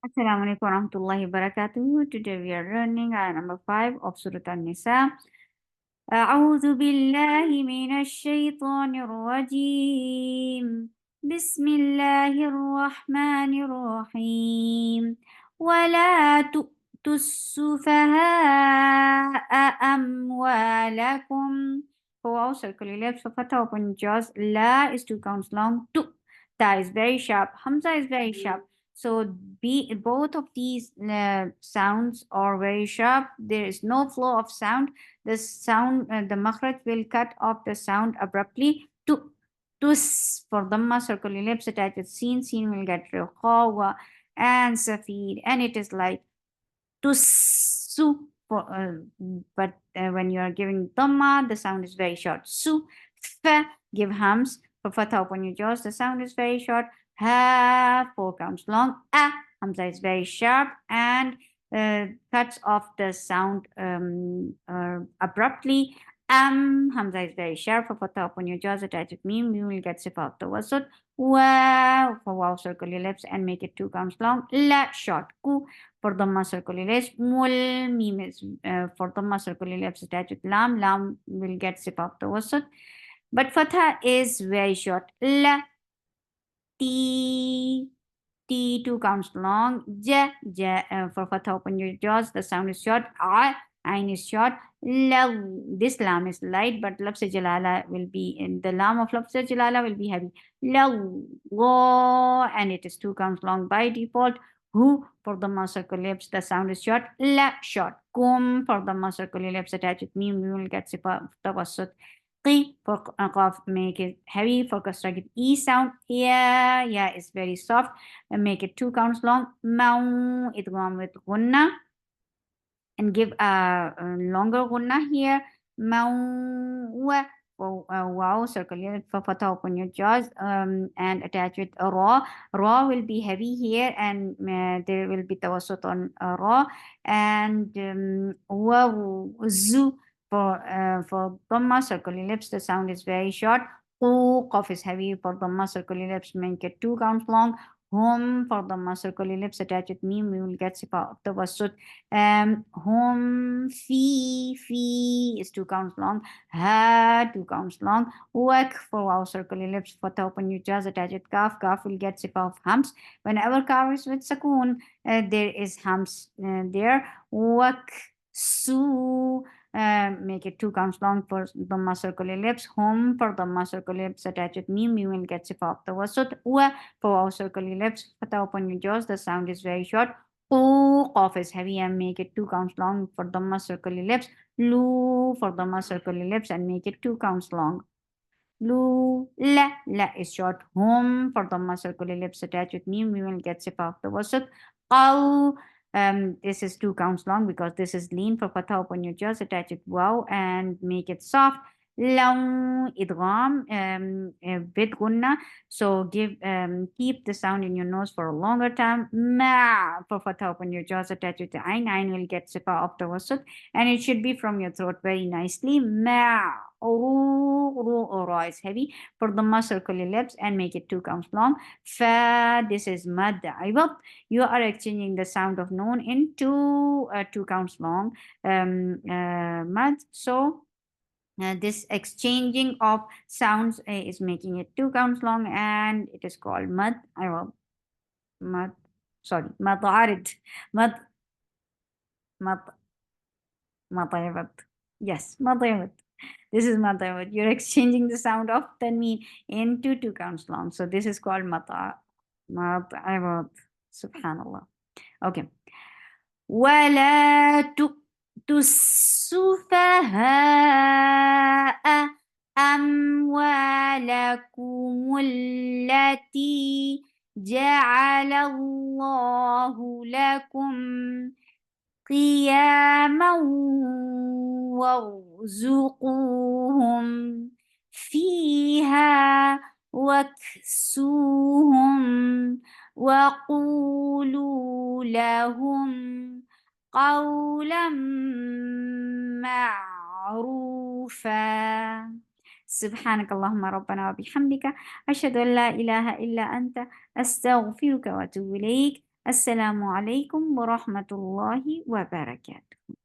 Assalamu alaikum warahmatullahi wabarakatuh. Today we are learning ayat number 5 of Surah Nisa. أعوذ بالله من الشيطان الرجيم بسم الله الرحمن الرحيم ولا تؤتوا السفهاء أموالكم. Wow, circle ellipse for fatha open jaws. La is two counts long. Tu. Ta is very sharp. Hamza is very sharp. So both of these sounds are very sharp. There is no flow of sound. The sound, the makhraj will cut off the sound abruptly. Tus for dhamma, circle ellipse attached with seen. Seen will get khawa and safid, and it is like tusu. But when you are giving dhamma, the sound is very short. Su, fa, give hums. For fatha, open your jaws. The sound is very short. Ha, 4 counts long. A, hamza is very sharp and cuts off the sound abruptly. Hamza is very sharp. For fatha, open your jaws. Attach with meme. You will get sifa of the wasut. Wow, for wow, circle your lips and make it 2 counts long. La, short. Ku, for dhamma, circle your lips. Mul, meme is for dhamma, circle your lips. Attach with lam. Lam will get sifa of the wasut. But fatha is very short. La, T, T, 2 counts long. Ja, ja, for fatha, open your jaws. The sound is short. Ain is short. Law, this lam is light, but lafz jalala will be in the lam of lafz jalala will be heavy. Law, and it is 2 counts long by default. Who for the circle lips, the sound is short. La, short. Kum for the circle lips attached with meme, we will get sifa tawassut. Qi for qaf, make it heavy. For kasra, give e sound. Yeah, it's very soft. And make it 2 counts long. Mau, idgham with gunna. And give a longer gunna here. Mau, for wow, circle it for fatha, open your jaws and attach with a raw. Raw will be heavy here and there will be tawassut on raw. And wow, zu for dhamma, circle lips, the sound is very short. Qaf is heavy. For dhamma, circle lips, make it 2 counts long. Home for dhamma, circle lips, attach with meme, we will get sifa of the wasut. Home, fee is 2 counts long. Ha, 2 counts long. Wak for wow, circle ellipse. For the open your jaws, attach it kaf. Kaf will get sifa of hums. Whenever kaf is with sakoon, there is hums there. Wak, su, make it 2 counts long for dhamma, circle ellipse. Home for dhamma, circle ellipse, attach with meme, you will get sifa of the wasut. Wa for wow, circle ellipse. For the open your jaws, the sound is very short. Qaf is heavy and make it 2 counts long for dhamma, circle ellipse. Lu for dhamma, circle ellipse and make it 2 counts long. Lu, la is short. Home for dhamma, circle ellipse attached with meme, we will get sifa of the wasut. Qaw, this is 2 counts long because this is lean. For fatha, open your jaws, attach it wow and make it soft. Law, idgham with gunna. So keep the sound in your nose for a longer time. Ma for fatha, open your jaws, attach it to ain. Ain will get sifa of the wasut and it should be from your throat very nicely. Ma, ru is heavy. For dhamma, circle your lips and make it 2 counts long. Fa, this is mad iwad. You are exchanging the sound of noon into 2 counts long mad. So this exchanging of sounds is making it 2 counts long and it is called mad. I will mad. Sorry, madarid. Mad mad madarid. Yes, madarid. This is madarid. You're exchanging the sound of tanween into 2 counts long. So this is called madarid. Subhanallah. Okay. ولا تؤتوا السفهاء أموالكم التي جعل الله لكم قياما وارزقوهم فيها واكسوهم وقولوا لهم قولا معروفا. سبحانك اللهم ربنا وبحمدك أشهد أن لا إله إلا أنت أستغفرك وأتوب إليك. Assalamu alaikum wa rahmatullahi wa barakatuh.